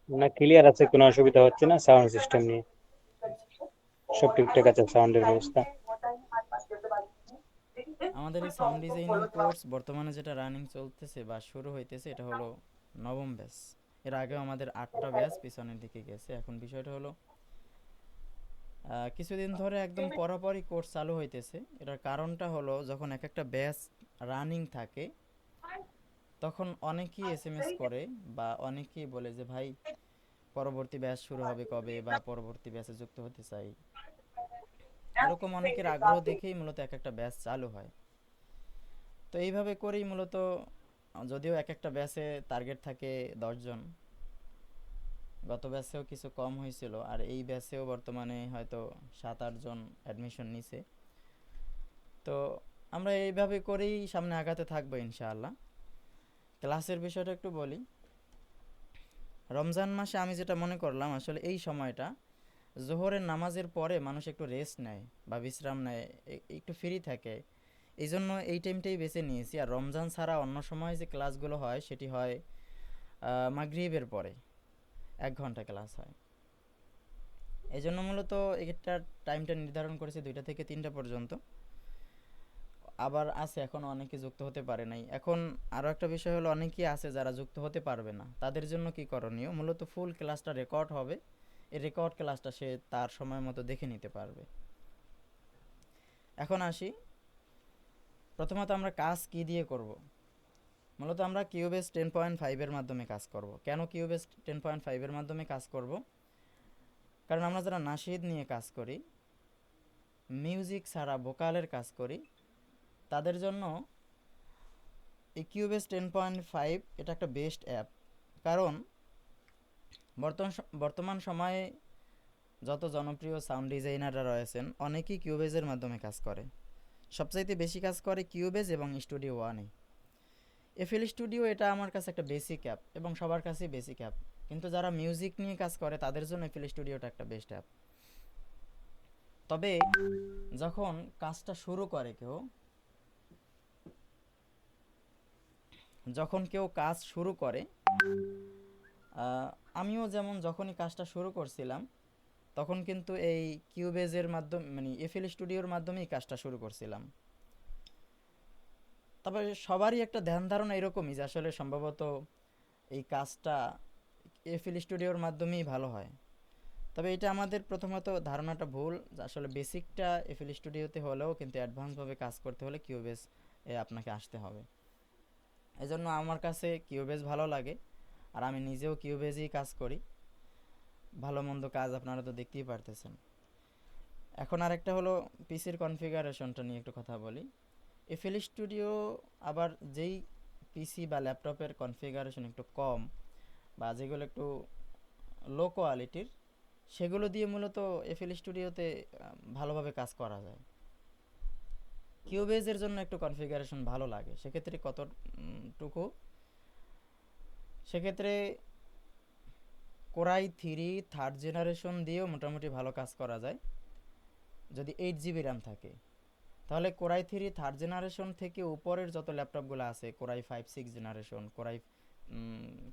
না, ক্লিয়ার আছে, কোনো অসুবিধা হচ্ছে না সাউন্ড সিস্টেম নিয়ে। আচ্ছা। সব ঠিকঠাক আছে, সাউন্ডের ব্যবস্থা। আমাদের এই সাউন্ড ডিজাইনিং কোর্স বর্তমানে যেটা রানিং চলতেছে বা শুরু হইতেছে এটা হলো নবম ব্যাচ। এর আগেও আমাদের 8টা ব্যাচ পিছনের দিকে গেছে। এখন বিষয়টা হলো কিছুদিন ধরে একদম পরপরই কোর্স চালু হইতেছে। এটার কারণটা হলো যখন এক একটা ব্যাচ রানিং থাকে তখন অনেকেই এসএমএস করে বা অনেকেই বলে যে ভাই পরবর্তী ব্যাচ শুরু হবে কবে বা পরবর্তী ব্যাচে যুক্ত হতে চাই। এরকম অনেকের আগ্রহ দেখেই মূলত এক একটা ব্যাচ চালু হয়। তো এইভাবে করেই মূলত যদিও এক একটা ব্যাচে টার্গেট থাকে 10 জন, গত ব্যাচেও কিছু কম হয়েছিল আর এই ব্যাচেও বর্তমানে হয়তো 7-8 জন অ্যাডমিশন নিছে। তো আমরা এইভাবে করেই সামনে আগাতে থাকবো ইনশাআল্লাহ। ক্লাসের বিষয়টা একটু বলি। রমজান মাসে আমি যেটা মনে করলাম আসলে এই সময়টা জোহরের নামাজের পরে মানুষ একটু রেস্ট নেয় বা বিশ্রাম নেয়, একটু ফ্রি থাকে। এই জন্য এই টাইমটাই বেছে নিয়েছি। আর রমজান ছাড়া অন্য সময় যে ক্লাসগুলো হয় সেটি হয় মাগরিবের পরে 1 ঘন্টা ক্লাস হয়। এই জন্য মূলত এটা টাইমটা নির্ধারণ করেছি 2টা থেকে 3টা পর্যন্ত। আবার আছে এখন অনেকে যুক্ত হতে পারে নাই। এখন আরও একটা বিষয় হলো অনেকেই আছে যারা যুক্ত হতে পারবে না, তাদের জন্য কি করণীয়, মূলত ফুল ক্লাসটা রেকর্ড হবে। এই রেকর্ড ক্লাসটা সে তার সময় মতো দেখে নিতে পারবে। এখন আসি, প্রথমত আমরা কাজ কি দিয়ে করব। মূলত আমরা কিউবেস 10.5 এর মাধ্যমে কাজ করব। কেন কিউবেস 10.5 এর মাধ্যমে কাজ করব? কারণ আমরা যারা নাশিদ নিয়ে কাজ করি, মিউজিক ছাড়া ভোকালের কাজ করি, তাদের জন্য এই কিউবেস 10.5 এটা একটা বেস্ট অ্যাপ। কারণ বর্তমান সময়ে যত জনপ্রিয় সাউন্ড ডিজাইনাররা রয়েছেন অনেকেই কিউবেজের মাধ্যমে কাজ করে। সবচাইতে বেশি কাজ করে কিউবেজ এবং স্টুডিও ওয়ানে। এফএল স্টুডিও এটা আমার কাছে একটা বেসিক অ্যাপ এবং সবার কাছেই বেসিক অ্যাপ, কিন্তু যারা মিউজিক নিয়ে কাজ করে তাদের জন্য এফএল স্টুডিওটা একটা বেস্ট অ্যাপ। তবে যখন কাজটা শুরু করে কেউ, যখন কেউ কাজ শুরু করে, আমিও যেমন যখনই কাজটা শুরু করছিলাম তখন কিন্তু এই কিউবেজের মাধ্যমে মানে এফএল স্টুডিওর মাধ্যমেই কাজটা শুরু করছিলাম। তবে সবারই একটা ধ্যান ধারণা এরকমই যে আসলে সম্ভবত এই কাজটা এফএল স্টুডিওর মাধ্যমেই ভালো হয়। তবে এটা আমাদের প্রথমত ধারণাটা ভুল যে আসলে বেসিকটা এফএল স্টুডিওতে হলেও কিন্তু অ্যাডভান্সভাবে কাজ করতে হলে কিউবেজ আপনাকে আসতে হবে। এজন্য আমার কাছে কিউবেজ ভালো লাগে আর আমি নিজেও কিউবেজই কাজ করি। ভালো মন্দ কাজ আপনারা তো দেখতেই পারতেছেন। এখন আরেকটা হলো পিসির কনফিগারেশনটা নিয়ে একটু কথা বলি। এফএল স্টুডিও আবার যেই পিসি বা ল্যাপটপের কনফিগারেশন একটু কম বা যেগুলো একটু লো কোয়ালিটির, সেগুলো দিয়ে মূলত এফএল স্টুডিওতে ভালোভাবে কাজ করা যায়। কিউবেজের জন্য একটু কনফিগারেশন ভালো লাগে। সেক্ষেত্রে কতটুকু, সেক্ষেত্রে কোরাই 3 থার্ড জেনারেশন দিয়েও মোটামুটি ভালো কাজ করা যায় যদি 8 জিবি র্যাম থাকে। তাহলে কোরাই 3 থার্ড জেনারেশন থেকে উপরের যত ল্যাপটপগুলো আছে, core i 5 6 generation,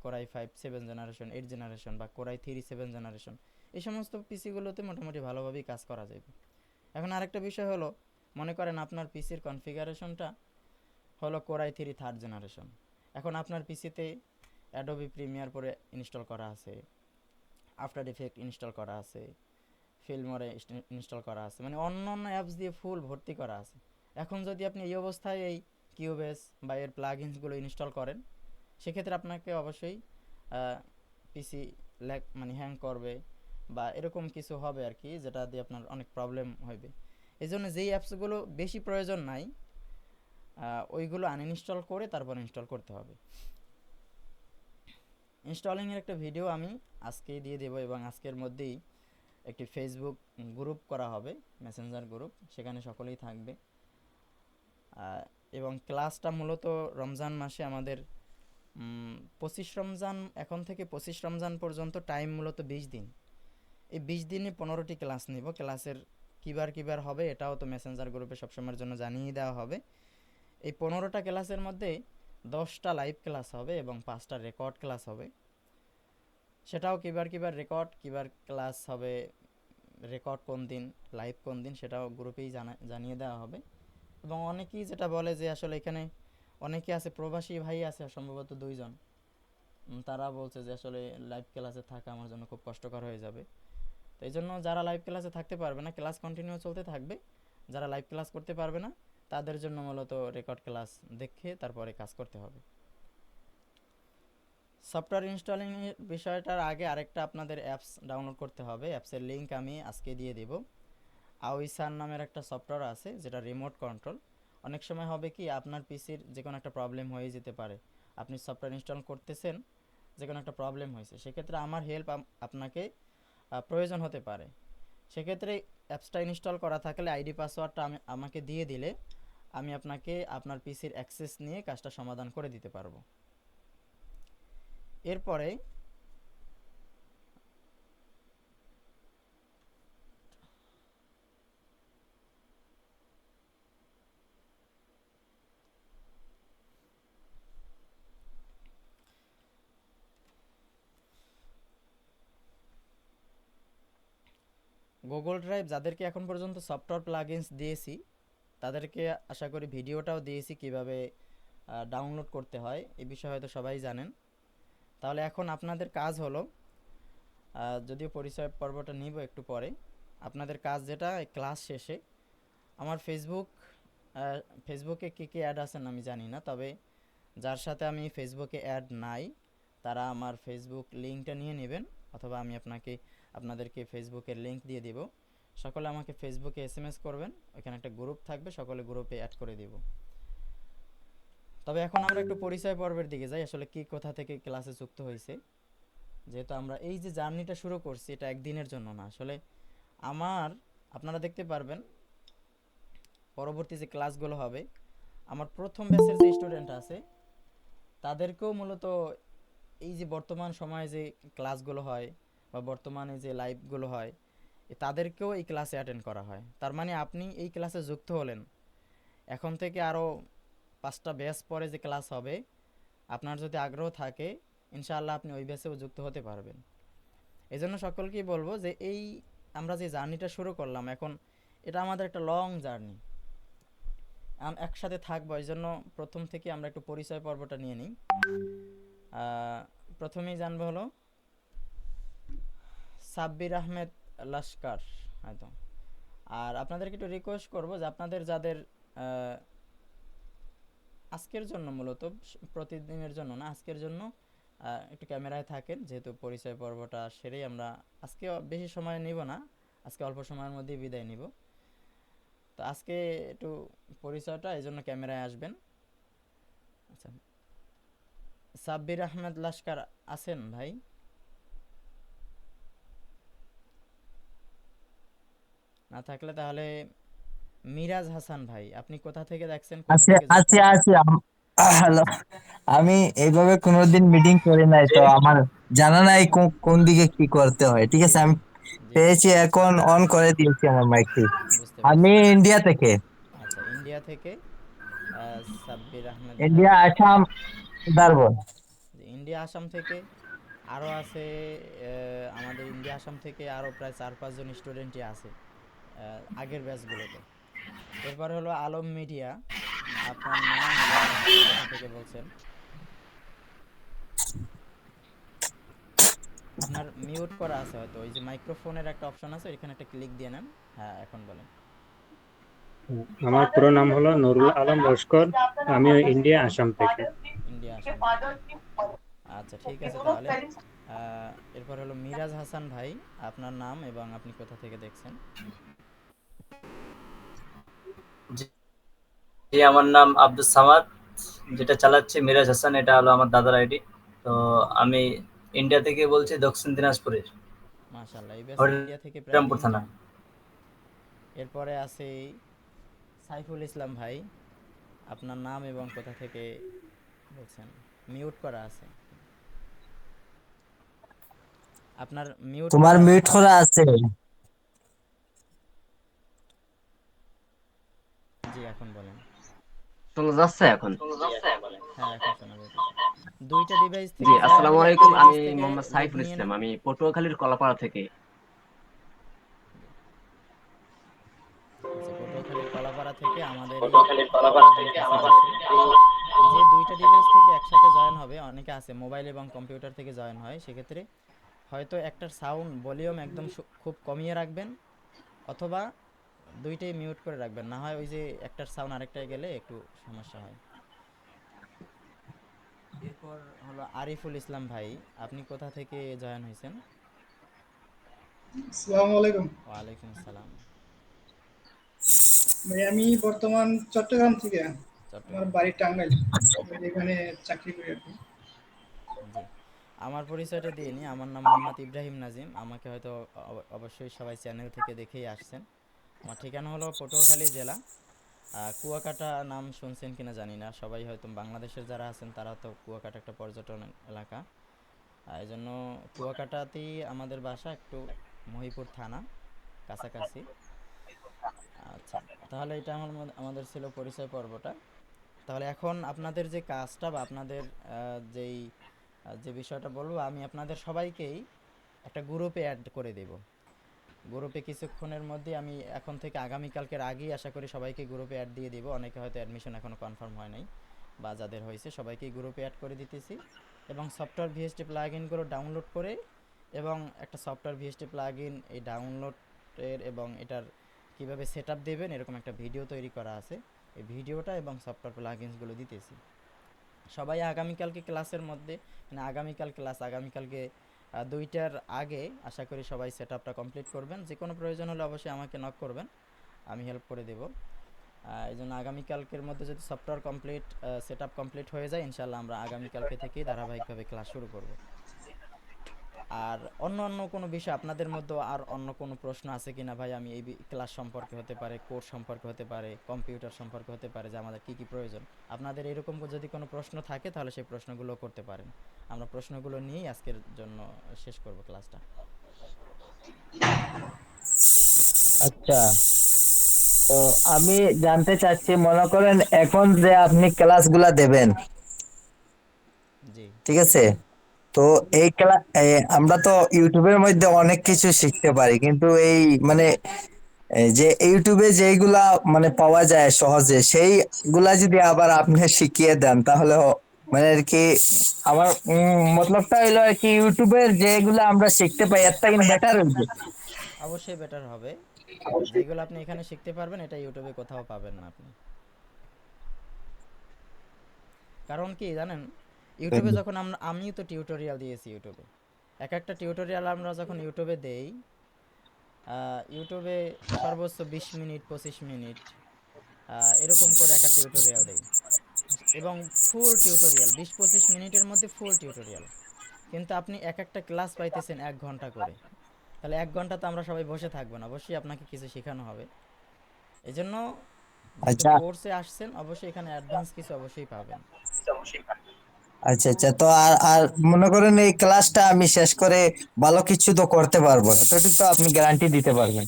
core i 5 7 generation, 8 generation বা কোরাই 3 7 জেনারেশন, এই সমস্ত পিসিগুলোতে মোটামুটি ভালোভাবেই কাজ করা যাবে। এখন আরেকটা বিষয় হলো, মনে করেন আপনার পিসির কনফিগারেশনটা হলো কোরাই 3 থার্ড জেনারেশন। এখন আপনার পিসিতে অ্যাডোবি প্রিমিয়ার পরে ইনস্টল করা আছে, আফটার ইফেক্ট ইনস্টল করা আছে, ফিল্মরে ইনস্টল করা আছে, মানে অন্য অন্য অ্যাপস দিয়ে ফুল ভর্তি করা আছে। এখন যদি আপনি এই অবস্থায় এই কিউবেস বা এর প্লাগইনসগুলো ইনস্টল করেন, সেক্ষেত্রে আপনাকে অবশ্যই পিসি ল্যাগ মানে হ্যাং করবে বা এরকম কিছু হবে আর কি, যেটা দিয়ে আপনার অনেক প্রবলেম হবে। এই জন্য যেই অ্যাপসগুলো বেশি প্রয়োজন নাই ওইগুলো আনইনস্টল করে তারপর ইনস্টল করতে হবে। ইনস্টলিংয়ের একটা ভিডিও আমি আজকেই দিয়ে দেবো এবং আজকের মধ্যেই একটি ফেসবুক গ্রুপ করা হবে, মেসেঞ্জার গ্রুপ, সেখানে সকলেই থাকবে। এবং ক্লাসটা মূলত রমজান মাসে আমাদের 25 রমজান, এখন থেকে 25 রমজান পর্যন্ত টাইম মূলত 20 দিন। এই 20 দিনে 15টি ক্লাস নিব। ক্লাসের কিবার কিবার হবে এটাও তো মেসেঞ্জার গ্রুপে সবসময়ের জন্য জানিয়ে দেওয়া হবে। এই 15টা ক্লাসের মধ্যে 10টা লাইভ ক্লাস হবে এবং 5টা রেকর্ড ক্লাস হবে। সেটাও কিবার কিবার রেকর্ড, কিবার ক্লাস হবে, রেকর্ড কোন দিন, লাইভ কোন দিন, সেটাও গ্রুপেই জানিয়ে দেওয়া হবে। এবং অনেকেই যেটা বলে যে আসলে এখানে অনেকে আছে, প্রবাসী ভাই আছে সম্ভবত 2 জন, তারা বলছে যে আসলে লাইভ ক্লাসে থাকা আমার জন্য খুব কষ্টকর হয়ে যাবে। তো এই জন্য যারা লাইভ ক্লাসে থাকতে পারবে না, ক্লাস কন্টিনিউ চলতে থাকবে, যারা লাইভ ক্লাস করতে পারবে না তাদের জন্য মূলত রেকর্ড ক্লাস দেখে তারপরে কাজ করতে হবে। সফটওয়্যার ইনস্টলিং এর বিষয়টার আগে আরেকটা আপনাদের অ্যাপস ডাউনলোড করতে হবে। অ্যাপসের লিঙ্ক আমি আজকে দিয়ে দেব। আউইসার নামের একটা সফটওয়্যার আছে যেটা রিমোট কন্ট্রোল। অনেক সময় হবে কি আপনার পিসির যে কোনো একটা প্রবলেম হয়ে যেতে পারে, আপনি সফটওয়্যার ইনস্টল করতেছেন, যে কোনো একটা প্রবলেম হয়েছে, সেক্ষেত্রে আমার হেল্প আপনাকে প্রয়োজন হতে পারে। সেক্ষেত্রে অ্যাপসটা ইনস্টল করা থাকলে আইডি পাসওয়ার্ডটা আমাকে দিয়ে দিলে আমি আপনাকে আপনার পিসির অ্যাক্সেস নিয়ে কাজটা সমাধান করে দিতে পারবো। এরপরে গুগল ড্রাইভ যাদেরকে এখন পর্যন্ত সফটওয়্যার প্লাগইনস দিয়েছি তাদেরকে আশা করি ভিডিওটাও দিয়েছি কিভাবে ডাউনলোড করতে হয়, এই বিষয়ে হয়তো সবাই জানেন। তাহলে এখন আপনাদের কাজ হলো, যদিও পরিচয় পর্বটা নিব একটু পরে, আপনাদের কাজ যেটা ক্লাস শেষে আমার ফেসবুকে কে কে অ্যাড আছেন আমি জানি না, তবে যার সাথে আমি ফেসবুকে অ্যাড নাই তারা আমার ফেসবুক লিঙ্কটা নিয়ে নেবেন, অথবা আমি আপনাদেরকে ফেসবুকের লিঙ্ক দিয়ে দিব। সকলে আমাকে ফেসবুকে এসএমএস করবেন, ওইখানে একটা গ্রুপ থাকবে, সকলে গ্রুপে অ্যাড করে দিব। তবে এখন আমরা একটু পরিচয় পর্বের দিকে যাই, আসলে কি কোথা থেকে ক্লাসে যুক্ত হয়েছে। যেহেতু আমরা এই যে জার্নিটা শুরু করছি এটা একদিনের জন্য না, আসলে আমার, আপনারা দেখতে পারবেন পরবর্তী যে ক্লাসগুলো হবে, আমার প্রথম ব্যাচের যে স্টুডেন্ট আছে তাদেরকেও মূলত এই যে বর্তমান সময়ে যে ক্লাসগুলো হয় বা বর্তমানে যে লাইভগুলো হয় তাদেরকেও এই ক্লাসে অ্যাটেন্ড করা হয়। তার মানে আপনি এই ক্লাসে যুক্ত হলেন, এখন থেকে আরও 5টা ব্যাচ পরে যে ক্লাস হবে, আপনার যদি আগ্রহ থাকে ইনশাআল্লাহ আপনি ওই ব্যাচেও যুক্ত হতে পারবেন। এই জন্য সকলকেই বলবো যে এই আমরা যে জার্নিটা শুরু করলাম এখন, এটা আমাদের একটা লং জার্নি, একসাথে থাকবো। এই জন্য প্রথম থেকে আমরা একটু পরিচয় পর্বটা নিয়ে নিই। প্রথমেই জানবো হলো সাব্বির আহমেদ লস্কর হয়তো। আর আপনাদেরকে একটু রিকোয়েস্ট করবো যে আপনাদের যাদের আজকের জন্য মূলত, প্রতিদিনের জন্য না, আজকের জন্য একটু ক্যামেরায় থাকেন, যেহেতু পরিচয় পর্বটা সেরেই আমরা আজকে বেশি সময় নিব না, আজকে অল্প সময়ের মধ্যেই বিদায় নিব। তো আজকে একটু পরিচয়টা এই জন্য ক্যামেরায় আসবেন। আচ্ছা, সাব্বির আহমেদ লস্কর আছেন ভাই? না থাকলে তাহলে মিরাজ হাসান ভাই, আপনি কোথা থেকে দেখছেন, কোথা আছে থেকে যুক্ত আছে আছেন? আছে হ্যালো। আচ্ছা, আমি এইভাবে কোনোদিন মিটিং করি নাই, তো আমার জানা নাই কোন কোন দিকে কি করতে হয়। ঠিক জি আছে, জি আমি জি, পেয়েছি, বুঝতে পারছি, এখন অন করে দিয়েছি আমার মাইকটি। বুঝতে আমি পারছি। ইন্ডিয়া থেকে। আচ্ছা, ইন্ডিয়া থেকে সাব্বির আহমেদ ভাই। ইন্ডিয়া, আসাম, দারবন। যে ইন্ডিয়া আসাম থেকে আরও আছে, আমাদের ইন্ডিয়া আসাম থেকে আরও প্রায় 4-5 জন স্টুডেন্টই আছে আগের ব্যাচগুলোতে। এরপরে হলো আলম মিডিয়া, আপনার নাম এবং আপনি কোথা থেকে বলছেন। আপনার মিউট করা আছে হয়তো, ওই যে মাইক্রোফোনের একটা অপশন আছে, এখানে একটা ক্লিক দিয়ে নেন। হ্যাঁ, এখন বলেন। আমার পুরো নাম হলো নুরুল আলম লস্কর। আমি ইন্ডিয়া আসাম থেকে। ইন্ডিয়া আসাম থেকে। আচ্ছা, ঠিক আছে তাহলে। এরপর হলো মিরাজ হাসান ভাই, আপনার নাম এবং আপনি কোথা থেকে দেখছেন। জি, আমার নাম আব্দুল সামাদ, যেটা চালাচ্ছে মিরাজ হাসান, এটা হলো আমার দাদার আইডি। তো আমি ইন্ডিয়া থেকে বলছি, দক্ষিণ দিনাজপুরের মাশাল্লাহ, এই ব্যাচে ইন্ডিয়া থেকে প্রায় হরিরামপুর থানা। 3 জন। এরপরে আছে সাইফুল ইসলাম ভাই, আপনার নাম এবং কোথা থেকে বলছেন। মিউট করা আছে, আপনার মিউট তোমার করা আছে। মিউট করা আছে। জি, এখন বলেন। শোনা যাচ্ছে এখন? হ্যাঁ, এখন শোনা যাইতেছে। দুইটা ডিভাইস জি, থেকে জয়েন আসসালামু হলে একটা আলাইকুম। আমি ডিভাইস থেকে মোহাম্মদ লোড সাইফুল নিয়ে ইসলাম, আমি পটুয়াখালীর কলাপাড়া থেকে। আচ্ছা, পটুয়াখালীর কলাপাড়া থেকে আমাদেরই একদম কাছাকাছি। যে দুইটা ডিভাইস থেকে একসাথে জয়েন হবে, অনেকে আছে মোবাইল এবং কম্পিউটার থেকে জয়েন হয়, সেক্ষেত্রে হয়তো একটার সাউন্ড ভলিউম একদম খুব কমিয়ে রাখবেন, অথবা দুইটাই মিউট করে রাখবেন, না হয় ওই যে একটার সাউন্ড আরেকটায় গেলে একটু সমস্যা হয়। এরপর হলো আরিফুল ইসলাম ভাই, আপনি কোথা থেকে জয়েন হয়েছেন? আসসালামু আলাইকুম। ওয়ালাইকুম আসসালাম। ভাই আমি বর্তমান চট্টগ্রাম থেকে। আমার চট্টগ্রাম। বাড়ি টাঙ্গাইল। আমি এখানে চাকরি করি আর কি। জি, আমার পরিচয়টা দিয়ে নিই। আমার নাম মোহাম্মদ ইব্রাহিম নাজিম। আমাকে হয়তো অবশ্যই সবাই চ্যানেল থেকে দেখেই আসছেন। আমার ঠিকানা হলো পটুয়াখালী জেলা, কুয়াকাটা নাম শুনছেন কিনা জানি না, সবাই হয়তো বাংলাদেশের যারা আছেন তারা তো কুয়াকাটা একটা পর্যটন এলাকা, এই জন্য কুয়াকাটাতেই আমাদের বাসা, একটু মহিপুর থানা কাছাকাছি। আচ্ছা, তাহলে এটা আমাদের ছিল পরিচয় পর্বটা। তাহলে এখন আপনাদের যে কাজটা বা আপনাদের যেই যে বিষয়টা বলবো, আমি আপনাদের সবাইকেই একটা গ্রুপে অ্যাড করে দেব। গ্রুপে কিছুক্ষণের মধ্যে, আমি এখন থেকে আগামীকালকের আগেই আশা করি সবাইকে গ্রুপে অ্যাড দিয়ে দিব। অনেকে হয়তো অ্যাডমিশন এখনও কনফার্ম হয় নাই, বা যাদের হয়েছে সবাইকেই গ্রুপে অ্যাড করে দিতেছি। এবং সফটওয়্যার ভিএসটি প্লাগ ইনগুলো ডাউনলোড করে, এবং একটা সফটওয়্যার ভিএসটি প্লাগ ইন এই ডাউনলোডের এবং এটার কীভাবে সেট আপ দেবেন এরকম একটা ভিডিও তৈরি করা আছে, এই ভিডিওটা এবং সফটওয়্যার প্লাগ ইনসগুলো দিতেছি। সবাই আগামীকালকে ক্লাসের মধ্যে, মানে আগামীকাল ক্লাস, আগামীকালকে 2টার আগে আশা করি সবাই সেট আপটা কমপ্লিট করবেন। যে কোনো প্রয়োজন হলে অবশ্যই আমাকে নক করবেন, আমি হেল্প করে দেব। এই জন্য আগামীকালকের মধ্যে যদি software complete, set up complete হয়ে যায়, ইনশাল্লাহ আমরা আগামীকালকে থেকেই ধারাবাহিকভাবে ক্লাস শুরু করব। আর অন্য অন্য কোনো বিষয় আপনাদের মধ্যে আর অন্য কোনো প্রশ্ন আছে কিনা ভাই? আমি এই ক্লাস সম্পর্কে হতে পারে, কোর্স সম্পর্কে হতে পারে, কম্পিউটার সম্পর্কে হতে পারে, যে আমাদের কী কী প্রয়োজন, আপনাদের এরকম যদি কোনো প্রশ্ন থাকে তাহলে সেই প্রশ্নগুলো করতে পারেন। আমরা প্রশ্নগুলো নিয়েই আজকের জন্য শেষ করব ক্লাসটা। আচ্ছা, তো আমি জানতে চাচ্ছি, মনে করেন এখন যে আপনি ক্লাসগুলা দেবেন, জি, ঠিক আছে? তো এই ক্লাস, আমরা তো ইউটিউবের মধ্যে অনেক কিছু শিখতে পারি, কিন্তু এই মানে এই যে ইউটিউবে যেগুলা মানে পাওয়া যায় সহজে, সেইগুলা যদি আবার আপনি শিখিয়ে দেন তাহলে মানে আর কি আমার মতলবটা হইলো আর কি, ইউটিউবের যেগুলা আমরা শিখতে পাই এর থেকে বেটার হইবে। অবশ্যই বেটার হবে। যেগুলো আপনি এখানে শিখতে পারবেন এটা ইউটিউবে কোথাও পাবেন না আপনি। কারণ কি জানেন, ইউটিউবে যখন আমি তো টিউটোরিয়াল দিয়েছি ইউটিউবে, এক একটা টিউটোরিয়াল আমরা যখন ইউটিউবে দেই, ইউটিউবে সর্বোচ্চ 20 মিনিট 25 মিনিট এরকম করে একটা টিউটোরিয়াল দেই, এবং ফুল টিউটোরিয়াল 20-25 মিনিটের মধ্যে ফুল টিউটোরিয়াল। কিন্তু আপনি এক একটা ক্লাস পাইতেছেন 1 ঘন্টা করে, তাহলে 1 ঘন্টা তো আমরা সবাই বসে থাকবো না, অবশ্যই আপনাকে কিছু শেখানো হবে। এই জন্য যেহেতু আচ্ছা কোর্সে আসছেন, অবশ্যই এখানে অ্যাডভান্স কিছু অবশ্যই পাবেন। আচ্ছা আচ্ছা, তো আর আর মনে করেন এই ক্লাসটা আমি শেষ করে ভালো কিছু তো করতে পারবো, এতটুকু তো আপনি গ্যারান্টি দিতে পারবেন?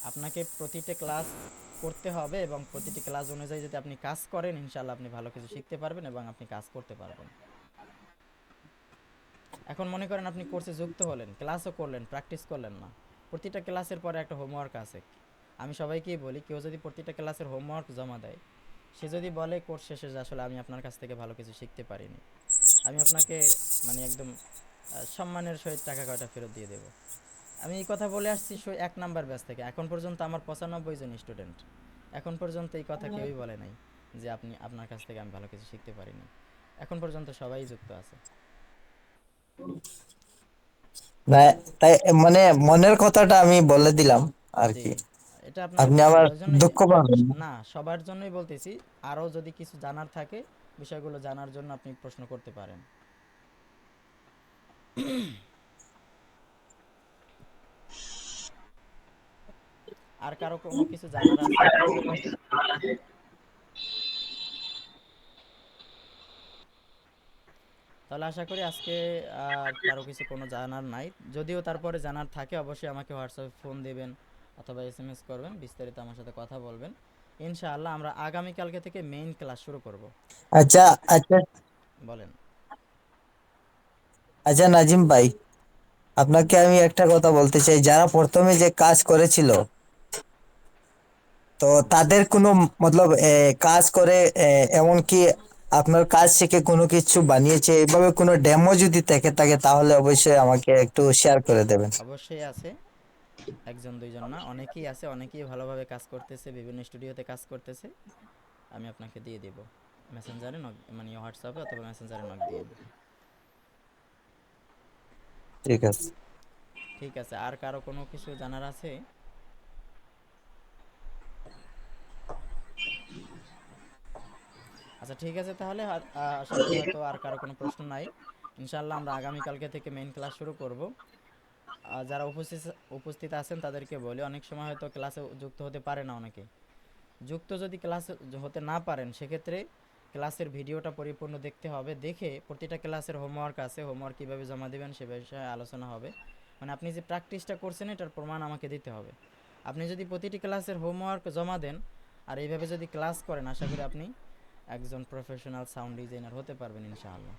আপনাকে প্রতিটা ক্লাস করতে হবে, এবং প্রতিটি ক্লাস অনুযায়ী যদি আপনি কাজ করেন, ইনশাল্লাহ আপনি ভালো কিছু শিখতে পারবেন এবং আপনি কাজ করতে পারবেন। এখন মনে করেন আপনি কোর্সে যুক্ত হলেন, ক্লাসও করলেন, প্র্যাকটিস করলেন না, প্রতিটা ক্লাসের পরে একটা হোমওয়ার্ক আছে। আমি সবাইকেই বলি, কেউ যদি প্রতিটা ক্লাসের হোমওয়ার্ক জমা দেয়, সে যদি বলে কোর্স শেষে যে আসলে আমি আপনার কাছ থেকে ভালো কিছু শিখতে পারিনি, আমি আপনাকে মানে একদম সম্মানের সহিত টাকা কয়টা ফেরত দিয়ে দেব। আমি এই কথা বলে আসছি 1 নাম্বার ব্যাচ থেকে, এখন পর্যন্ত আমার 95 জন স্টুডেন্ট, এখন পর্যন্ত এই কথা কেউই বলে নাই যে আপনি আপনার কাছ থেকে আমি ভালো কিছু শিখতে পারিনি। এখন পর্যন্ত সবাই যুক্ত আছে। না, তাই মানে মনের কথাটা আমি বলে দিলাম আর জি, কি, এটা আপনার আপনি আবার ওই জন্যই দুঃখ পাবেন না। না, সবার জন্যই বলতেছি। আরও যদি কিছু জানার থাকে, বিষয়গুলো জানার জন্য আপনি প্রশ্ন করতে পারেন। আর কারো কোনো কিছু জানার আছে? তাহলে আশা করি আজকে আর কারো কিছু কোনো জানার নাই। যদিও তারপরে জানার থাকে, অবশ্যই আমাকে হোয়াটসঅ্যাপে ফোন দেবেন অথবা এসএমএস করবেন, বিস্তারিত আমার সাথে কথা বলবেন। ইনশাআল্লাহ আমরা আগামীকালকে থেকে মেইন ক্লাস শুরু করব। আচ্ছা আচ্ছা, বলেন। আচ্ছা নাজিম ভাই, আপনাকে আমি একটা কথা বলতে চাই, যারা প্রথমে যে কাজ করেছিল, তো তাদের কোনো মতলব কাজ করে এমন কি আপনার কাজ শিখে কোনো কিছু বানিয়েছে, এভাবে কোনো ডেমো যদি থেকে থাকে তাহলে অবশ্যই আমাকে একটু শেয়ার করে দেবেন। অবশ্যই আছে, একজন দুইজন না, অনেকেই আছে, অনেকেই ভালোভাবে কাজ করতেছে, বিভিন্ন স্টুডিওতে কাজ করতেছে। আমি আপনাকে দিয়ে দিব মেসেঞ্জারে নক, মানে হোয়াটসঅ্যাপে অথবা মেসেঞ্জারে নক দিয়ে। ঠিক আছে। ঠিক আছে, আর কারো কোনো কিছু জানার আছে? আচ্ছা ঠিক আছে, তাহলে আশা করি হয়তো আর কারো কোনো প্রশ্ন নাই। ইনশাআল্লাহ আমরা আগামীকালকে থেকে মেইন ক্লাস শুরু করব। যারা উপস্থিত আছেন তাদেরকে বলি, অনেক সময় হয়তো ক্লাসে যুক্ত হতে পারে না অনেকে। যুক্ত যদি ক্লাসে হতে না পারেন, সেক্ষেত্রে ক্লাসের ভিডিওটা পরিপূর্ণ দেখতে হবে, দেখে প্রতিটা ক্লাসের হোমওয়ার্ক আছে, হোমওয়ার্ক কীভাবে জমা দেবেন সে বিষয়ে আলোচনা হবে। মানে আপনি যে প্র্যাকটিসটা করছেন এটার প্রমাণ আমাকে দিতে হবে। আপনি যদি প্রতিটি ক্লাসের হোমওয়ার্ক জমা দেন আর এইভাবে যদি ক্লাস করেন, আশা করি আপনি একজন প্রফেশনাল সাউন্ড ডিজাইনার হতে পারবেন ইনশাআল্লাহ।